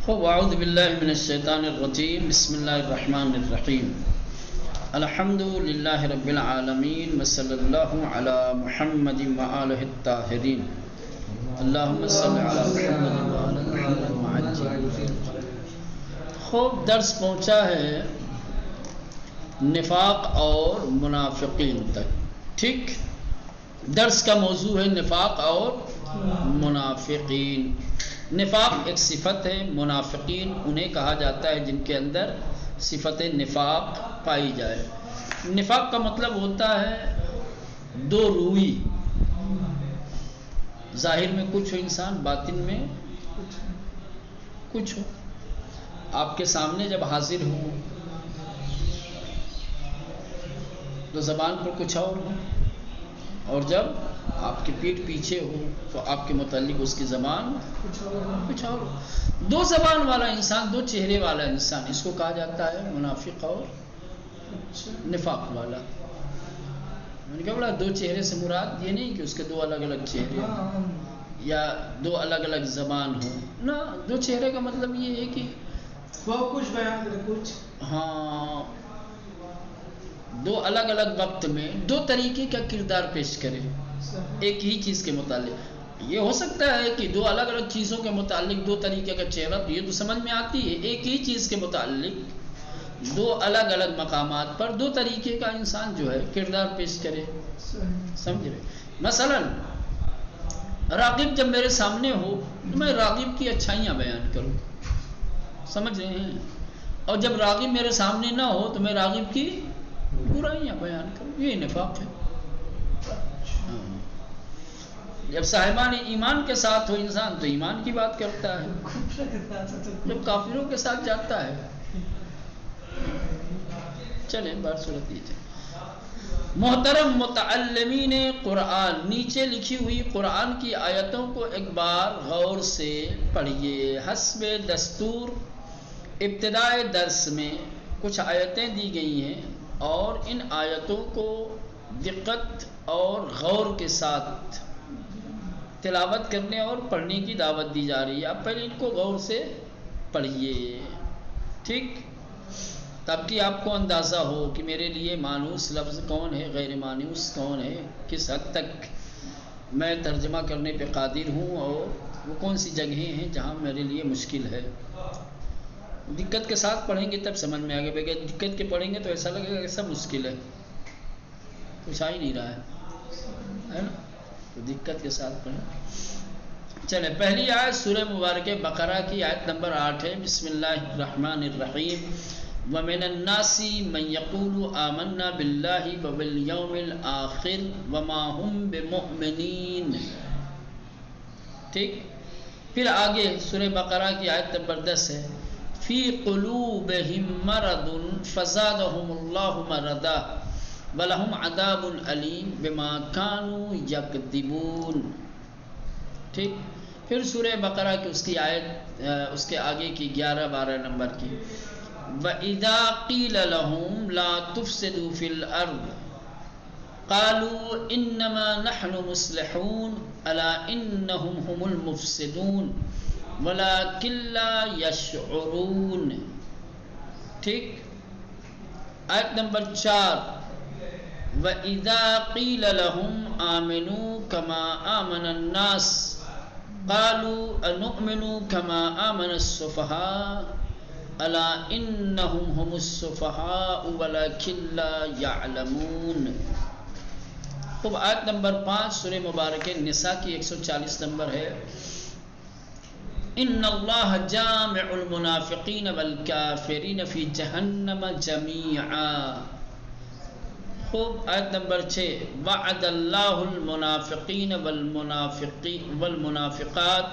خب اعوذ باللہ من الشیطان الرجیم بسم اللہ الرحمن الرحیم الحمد للہ رب العالمین وصلی اللہ علی محمد وآلہ الطاہرین اللہم صلی علی محمد وآلہ محمد. خوب درس پہنچا ہے نفاق اور منافقین تک. ٹھیک، درس کا موضوع ہے نفاق اور منافقین. نفاق ایک صفت ہے، منافقین انہیں کہا جاتا ہے جن کے اندر صفت نفاق پائی جائے. نفاق کا مطلب ہوتا ہے دو روئی، ظاہر میں کچھ ہو انسان، باطن میں کچھ ہو. آپ کے سامنے جب حاضر ہو تو زبان پر کچھ اور ہو، اور جب آپ کی پیٹھ پیچھے ہو تو آپ کے متعلق اس کی زبان کچھ اور. دو زبان والا انسان، دو چہرے والا انسان، اس کو کہا جاتا ہے منافق اور نفاق والا. میں نے کہا بولا دو چہرے سے مراد یہ نہیں کہ اس کے دو الگ الگ چہرے یا دو الگ الگ زبان ہو نہ. دو چہرے کا مطلب یہ ہے کہ وہ کچھ بیان کرے کچھ، ہاں، دو الگ الگ وقت میں دو طریقے کا کردار پیش کرے ایک ہی چیز کے متعلق. یہ ہو سکتا ہے کہ دو الگ الگ چیزوں کے متعلق دو طریقے کا چہرہ، یہ تو سمجھ میں آتی ہے. ایک ہی چیز کے متعلق دو الگ الگ مقامات پر دو طریقے کا انسان جو ہے کردار پیش کرے. سمجھ رہے؟ مثلا راغب جب میرے سامنے ہو تو میں راغب کی اچھائیاں بیان کروں، سمجھ رہے ہیں، اور جب راغب میرے سامنے نہ ہو تو میں راغب کی برائیاں بیان کروں. یہ نفاق ہے. جب صاحبان ایمان کے ساتھ ہو انسان تو ایمان کی بات کرتا ہے، جب کافروں کے ساتھ جاتا ہے. چلیں بات صورت یہ ہے. محترم متعلمین قرآن، نیچے لکھی ہوئی قرآن کی آیتوں کو ایک بار غور سے پڑھیے. حسب دستور ابتدائے درس میں کچھ آیتیں دی گئی ہیں اور ان آیتوں کو دقت اور غور کے ساتھ تلاوت کرنے اور پڑھنے کی دعوت دی جا رہی ہے. اب پہلے ان کو غور سے پڑھیے، ٹھیک، تاکہ آپ کو اندازہ ہو کہ میرے لیے مانوس لفظ کون ہے، غیر مانوس کون ہے، کس حد تک میں ترجمہ کرنے پہ قادر ہوں، اور وہ کون سی جگہیں ہیں جہاں میرے لیے مشکل ہے. دقت کے ساتھ پڑھیں گے تب سمجھ میں آگے. بغیر دقت کے پڑھیں گے تو ایسا لگے گا کہ سب مشکل ہے، کچھ آ ہی نہیں رہا ہے نا. تو دقت کے ساتھ پڑھیں. چلیں پہلی آیت سورہ مبارکہ بقرہ کی آیت نمبر 8 ہے. بسم اللہ الرحمن الرحیم. وَمِنَ النَّاسِ مَن يَقُولُ آمَنَّا بِاللَّهِ وَبِالْيَوْمِ الْآخِرِ وَمَا هُمْ بِمُؤْمِنِينَ. ٹھیک، پھر آگے سورہ بقرہ کی آیت نمبر 10 ہے. فِي قُلُوبِهِم مَرَضٌ فَزَادَهُمُ اللَّهُ مَرَضًا وَلَهُمْ عَذَابٌ أَلِيمٌ بِمَا كَانُوا يَكْذِبُونَ. ٹھیک، پھر سورہ بقرہ کی اس کی آیت اس کے آگے کی 11-12 نمبر کی. وَإِذَا قِيلَ لَهُمْ لَا تُفْسِدُوا فِي الْأَرْضِ قَالُوا إِنَّمَا نَحْنُ مُصْلِحُونَ أَلَا إِنَّهُمْ هُمُ الْمُفْسِدُونَ وَلَكِنْ لَا يَشْعُرُونَ. ٹھیک، آیت نمبر 4. وَإِذَا قِيلَ لَهُمْ آمِنُوا كَمَا آمَنَ النَّاسُ قَالُوا أَنُؤْمِنُ كَمَا آمَنَ السُّفَهَاءُ أَلَا إِنَّهُمْ هُمُ السُّفَهَاءُ وَلَكِنْ لَا يَعْلَمُونَ. خب آیت نمبر 5 سورہ مبارکہ نساء کی 140 نمبر ہے. ان اللہ جامع المنافقین والکافرین فی جہنم جمیعا. خوب آیت نمبر 6. وعد اللہ المنافقین والمنافقات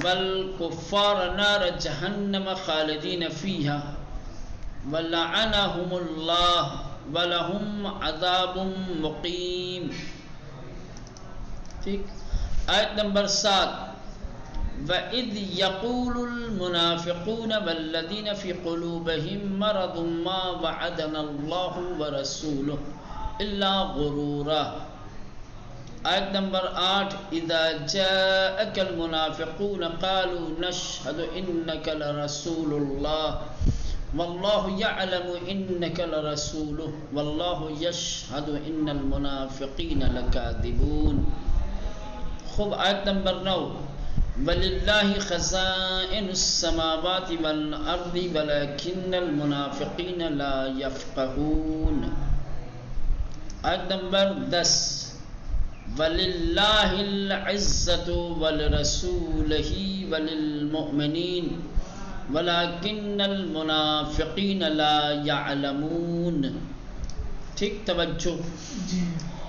والکفار نار جہنم خالدین فیہا ولعنہم اللہ ولہم عذاب مقیم. ٹھیک، آیت نمبر 7. وَإِذْ يَقُولُ الْمُنَافِقُونَ وَالَّذِينَ فِي قُلُوبِهِم مَّرَضٌ مَّا وَعَدَنَا اللَّهُ وَرَسُولُهُ إِلَّا غُرُورًا. آیت نمبر 8 اذا جاءك المنافقون قالوا نشهد انك لرسول الله والله يعلم انك لرسوله والله يشهد ان المنافقين لكاذبون. خوب آیت نمبر 9 وللہ خزائن السماوات والارض ولكن المنافقین لا يفقهون. آیت نمبر 10 وللہ العزت ولرسولہ وللمؤمنین ولكن المنافقین لا يعلمون. ٹھیک توجہ.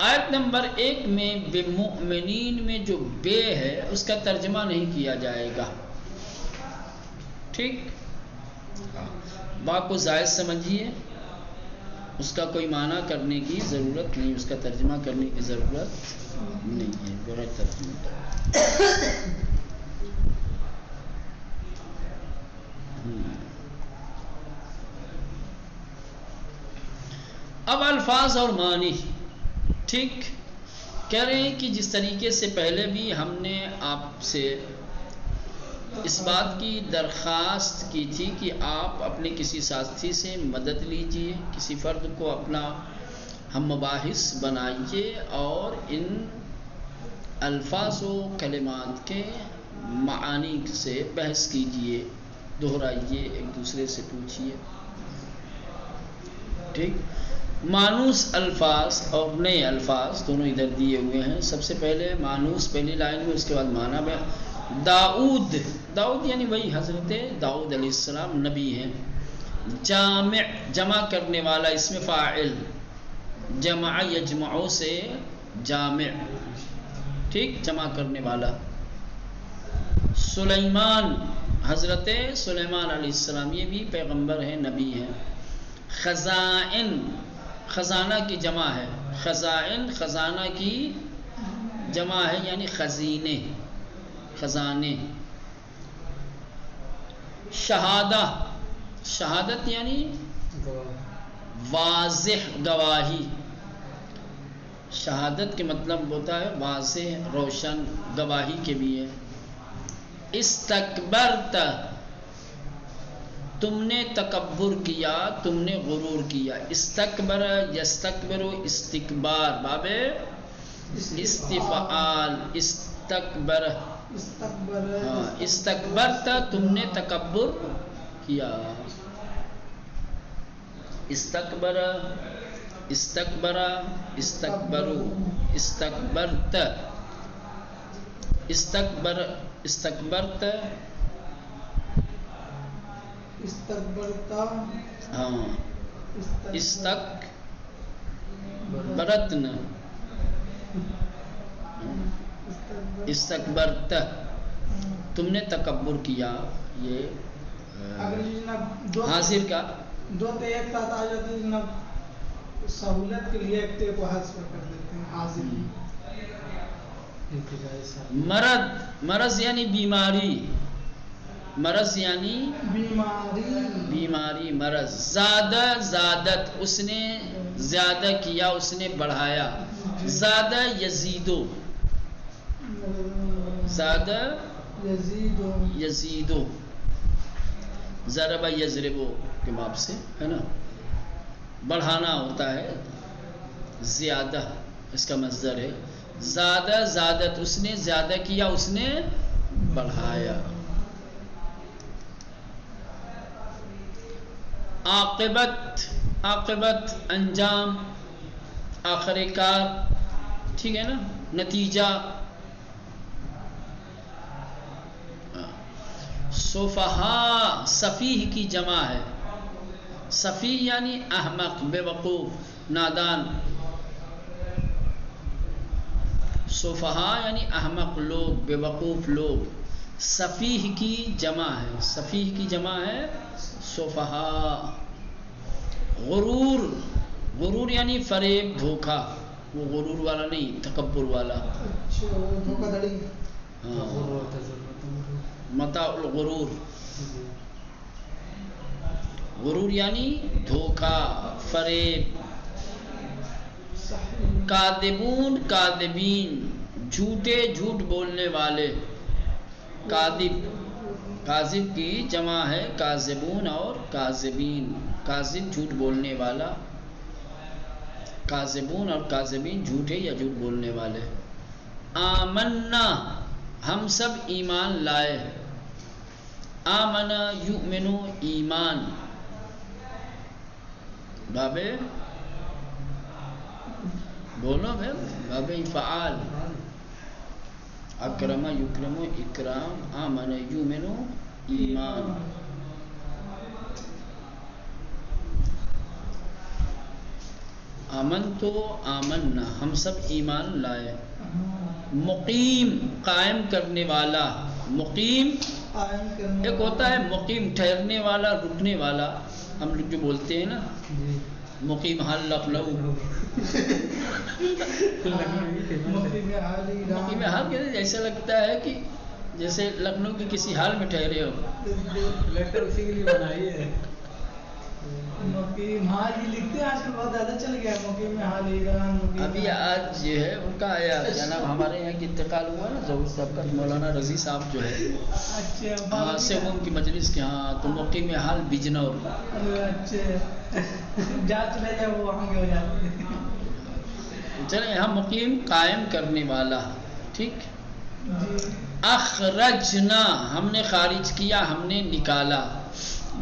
آیت نمبر 1 میں بمؤمنین میں جو بے ہے اس کا ترجمہ نہیں کیا جائے گا. ٹھیک، با کو زائد سمجھیے، اس کا کوئی معنی کرنے کی ضرورت نہیں، اس کا ترجمہ کرنے کی ضرورت نہیں ہے. برا ترجمہ. اب الفاظ اور معنی. ٹھیک، کہہ رہے ہیں کہ جس طریقے سے پہلے بھی ہم نے آپ سے اس بات کی درخواست کی تھی کہ آپ اپنے کسی ساتھی سے مدد لیجئے، کسی فرد کو اپنا ہم مباحث بنائیے اور ان الفاظ و کلمات کے معانی سے بحث کیجئے، دہرائیے، ایک دوسرے سے پوچھیے. ٹھیک، مانوس الفاظ اور نئے الفاظ دونوں ادھر دیے ہوئے ہیں. سب سے پہلے مانوس پہلی لائن میں، اس کے بعد معنی میں. داؤد، داؤد یعنی وہی حضرت داؤد علیہ السلام نبی ہیں. جامع، جمع کرنے والا، اس میں فاعل، جمع یجمعو سے جامع. ٹھیک، جمع کرنے والا. سلیمان، حضرت سلیمان علیہ السلام، یہ بھی پیغمبر ہیں، نبی ہیں. خزائن، خزانہ کی جمع ہے. خزائن خزانہ کی جمع ہے، یعنی خزینے، خزانے. شہادہ، شہادت یعنی واضح گواہی. شہادت کے مطلب ہوتا ہے واضح، روشن گواہی کے بھی ہے. استکبرت، تم نے تکبر کیا، تم نے غرور کیا. استکبر یستکبر استکبار، باب استفعال. استکبر، استکبرت، تم نے تکبر کیا. استکبر، استکبر، استکبرو، استکبرت، استکبر، استکبرت، استکبرتا، ہاں، استک برتن، استکبرت، تم نے تکبر کیا. یہ اگر جناب حاضر کا دو تے ایک ساتھ آ جاتے ہیں جناب، سہولت کے لیے ایک تے کو حذف کر دیتے ہیں. حاضر مرض، مرض یعنی بیماری، مرض یعنی بیماری، بیماری، مرض. زادہ، زادت، اس نے زیادہ کیا، اس نے بڑھایا. زادہ یزیدو، زادہ یزیدو، یزیدو. ضرب یضربو کے باب سے ہے نا، بڑھانا ہوتا ہے. زیادہ اس کا مصدر ہے. زادہ، زادت، اس نے زیادہ کیا، اس نے بڑھایا. عاقبت، عاقبت انجام، آخر کار. ٹھیک ہے نا، نتیجہ. صفحاء، سفیہ کی جمع ہے. سفیہ یعنی احمق، بے وقوف، نادان. صفحاء یعنی احمق لوگ، بے وقوف لوگ. سفیہ کی جمع ہے، سفیہ کی جمع ہے صفحاء. غرور، غرور یعنی فریب، دھوکہ. وہ غرور والا نہیں، تکبر والا. اچھا، دھوکہ دھڑی. ہاں، متاع الغرور. غرور یعنی دھوکہ، فریب. صحیح. کاذبون کاذبین جھوٹے جھوٹ بولنے والے. کاذب کاذب کی جمع ہے کاذبون اور کاذبین. کاذب جھوٹ بولنے والا، کاذبون اور کاذبین جھوٹے یا جھوٹ بولنے والے. آمنا ہم سب ایمان لائے. آمن یؤمن ایمان. بابے بولو پھر بابے فعال. اکرم یکرم اکرام. آمن یؤمن ایمان. آمن تو آمنا ہم سب ایمان لائے. مقیم قائم کرنے والا. مقیم ایک ہوتا ہے مقیم ٹھہرنے والا رکنے والا. ہم لوگ جو بولتے ہیں نا مقیم حال لکھنؤ. مقیم حال کہتے ایسا لگتا ہے کہ جیسے لکھنؤ کے کسی حال میں ٹھہرے ہو. اسی کے لیے بنائی ہے مقیم حال. یہ لکھتے ہیں آج کل بہت زیادہ چل گیا مقیم حال ایران. ابھی آج جو ہے ان کا آیا کیا نام ہمارے یہاں کی انتقال ہوا نا ظہور صاحب کا. مولانا رضی صاحب جو ہے اچھا سے ان کی مجلس کے ہاں تو مقیم حال بجنور. اچھا جا چلے جائے وہ وہاں کے ہو جاتے ہیں. چلیں یہاں مقیم قائم کرنے والا. ٹھیک. اخرجنا ہم نے خارج کیا ہم نے نکالا.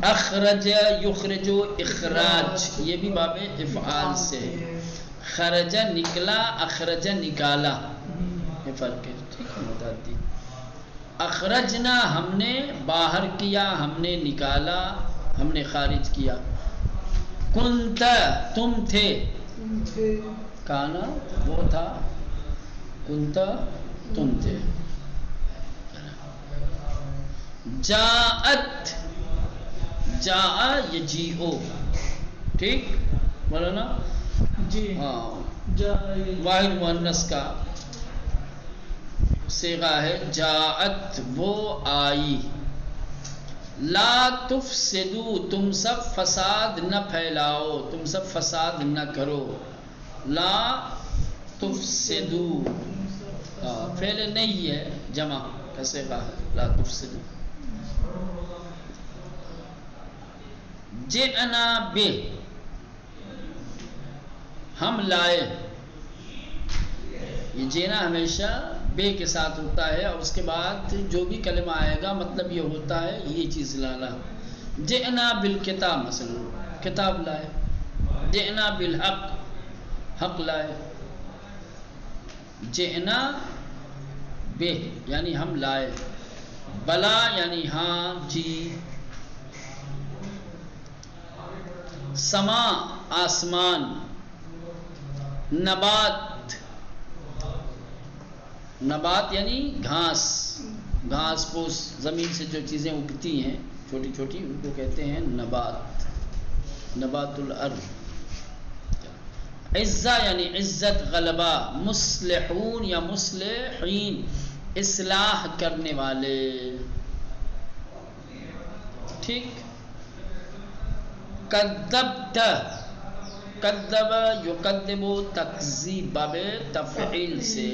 اخرج یخرج اخراج یہ بھی باب افعال سے. خرج نکلا اخرج نکالا یہ فرق ہے. ٹھیک ہے متعدی. اخرجنا ہم نے باہر کیا ہم نے نکالا ہم نے خارج کیا. کنت تم تھے. کانا وہ تھا. کنت تم تھے. جاءت جاء یجیء. ٹھیک بولو نا جی ہاں. واحد مؤنث کا صیغہ ہے جاءت وہ آئی. لا تفسدو تم سب فساد نہ پھیلاؤ تم سب فساد نہ کرو. لا تفسدو فعل نہیں ہے جمع کا صیغہ ہے لا تفسدو. جئنا بے ہم لائے. یہ جینا ہمیشہ بے کے ساتھ ہوتا ہے اور اس کے بعد جو بھی کلمہ آئے گا مطلب یہ ہوتا ہے یہ چیز لانا. جئنا بالکتاب مثلا کتاب لائے. جئنا بالحق حق لائے. جئنا بے یعنی ہم لائے. بلا یعنی ہاں جی. سما آسمان. نبات نبات یعنی گھاس. گھاس پھوس زمین سے جو چیزیں اگتی ہیں چھوٹی چھوٹی ان کو کہتے ہیں نبات. نبات الارض. عزہ یعنی عزت غلبہ. مصلحون یا مصلحین اصلاح کرنے والے. ٹھیک. کذبت کذب یکذب تکذیب باب تفعیل سے.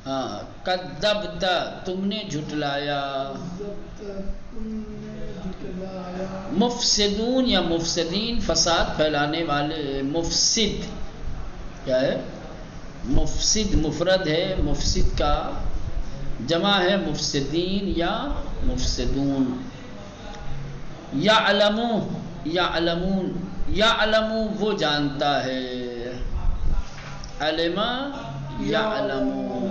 ہاں کذبت تم نے جھٹلایا. مفسدون یا مفسدین فساد پھیلانے والے. مفسد کیا ہے؟ مفسد مفرد ہے. مفسد کا جمع ہے مفسدین یا مفسدون. یعلمو یعلمون یعلمو وہ جانتا ہے. علم یعلمو.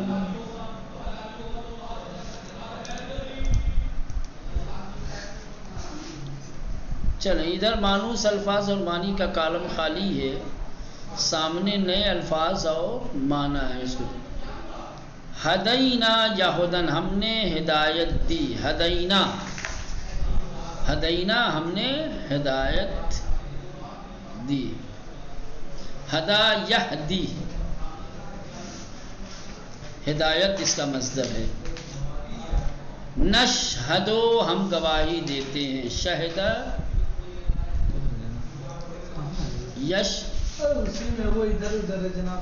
چلیں ادھر مانوس الفاظ اور معنی کا کالم خالی ہے. سامنے نئے الفاظ اور معنی ہے. اس کو ہدینا یا ہدن ہم نے ہدایت دی. ہدینا ہدینا ہم نے ہدایت دی. ہدا یہدی ہدایت اس کا مصدر ہے. نشہدو ہم گواہی دیتے ہیں. شہد یش اسی میں وہ ادھر ادھر ہے جناب.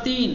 3,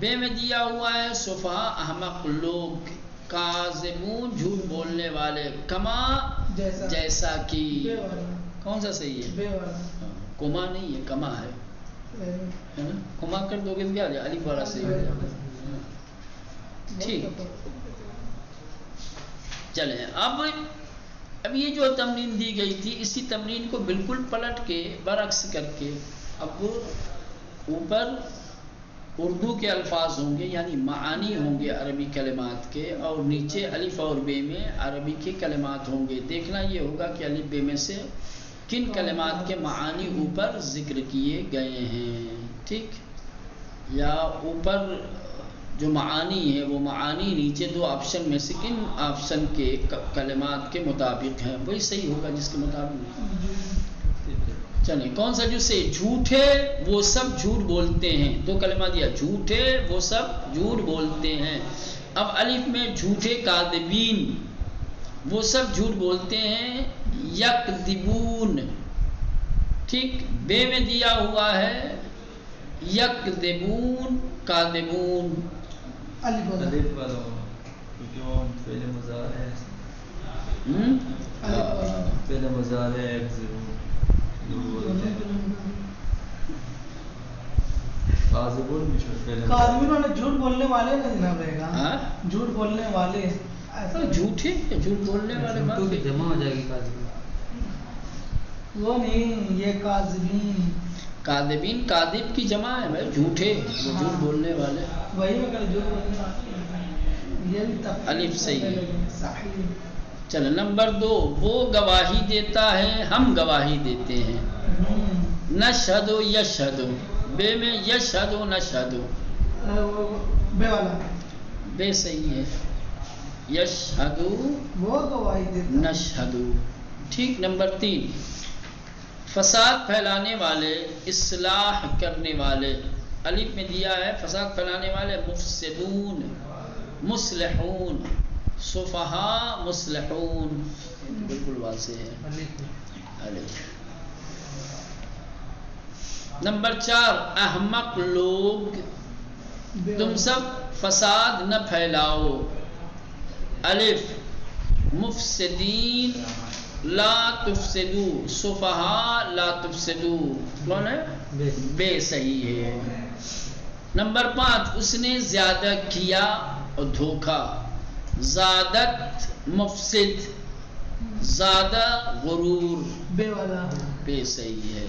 بے میں دیا ہوا ہے سفہا احمق لوگ، کاذبون جھوٹ بولنے والے، کما جیسا کہ، بے والا، کون سا صحیح ہے؟ بے والا، کما نہیں ہے، کما ہے نا؟ کما کر دو گے کیا الف والا صحیح ہے۔ ٹھیک، چلیں اب یہ جو تمرین دی گئی تھی اسی تمرین کو بالکل پلٹ کے برعکس کر کے اب اوپر اردو کے الفاظ ہوں گے یعنی معانی ہوں گے عربی کلمات کے، اور نیچے الف اور بے میں عربی کے کلمات ہوں گے۔ دیکھنا یہ ہوگا کہ الف بے میں سے کن کلمات کے معانی اوپر ذکر کیے گئے ہیں، ٹھیک، یا اوپر جو معانی ہے وہ معانی نیچے دو آپشن میں سے کن آپشن کے کلمات کے مطابق ہیں، وہی صحیح ہوگا جس کے مطابق۔ چلیں، کون سا جسے جھوٹے وہ سب جھوٹ بولتے ہیں، دو کلمہ دیا، جھوٹے وہ سب جھوٹ بولتے ہیں۔ اب الف میں جھوٹے کاذبین وہ سب جھوٹ بولتے ہیں، یکذبون، ٹھیک، بے میں دیا ہوا ہے یکذبون کاذبون، الف والا، کیونکہ وہ پہلے مضارع ہے، الف والا، پہلے مضارع ہے کاذبون بھی پہلے کاذبین والے جھوٹ بولنے والے نا جناب رہے گا، جھوٹ بولنے والے، جھوٹے جھوٹ بولنے والے جھوٹوں کی جمع ہو جائے گی کاذبین، وہ نہیں، یہ کاذبین، کاذبین کاذب کی جمع ہے بھائی، جھوٹے وہ جھوٹ بولنے والے، وہی میں کل جھوٹ بولنے والے، یہ بھی تفصیل الف صحیح ہے۔ صحیح۔ چلو نمبر 2، وہ گواہی دیتا ہے ہم گواہی دیتے ہیں، نشہد یشہد، بے میں یشہد نشہد، بے والا، بے صحیح ہے، یشہد وہ گواہی دیتا، نشہد، ٹھیک۔ نمبر 3، فساد پھیلانے والے، اصلاح کرنے والے، الف میں دیا ہے فساد پھیلانے والے، مفسدون مصلحون، صفحاء مصلحون، بالکل واضح ہے الف۔ نمبر 4، احمق لوگ، تم سب فساد نہ پھیلاؤ، الف، مفسدین لا تفسدو، صفحاء لا تفسدو، کون ہے؟ بے صحیح ہے۔ نمبر 5، اس نے زیادہ کیا اور دھوکا، زادت مفسد، زیادہ غرور، بے والا، بے صحیح ہے۔